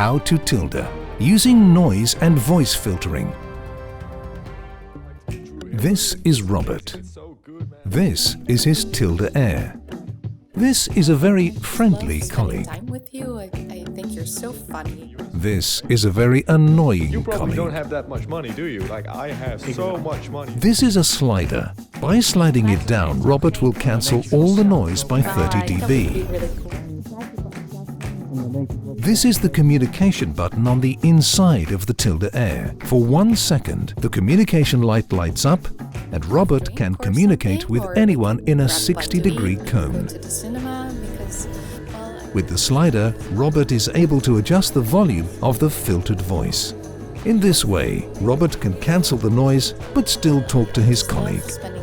how to Tilde, using noise and voice filtering. This is Robert. This is his Tilde Air. This is a very friendly colleague. Time with you. I think you're so funny. This is a very annoying You probably colleague. don't have that much money, do you? Like, I have so much money. This is a slider. By sliding it down, Robert will cancel all the noise by 30 dB. This is the communication button on the inside of the Tilde Air. For 1 second, the communication light lights up and Robert can communicate with anyone in a 60-degree cone. With the slider, Robert is able to adjust the volume of the filtered voice. In this way, Robert can cancel the noise but still talk to his colleague.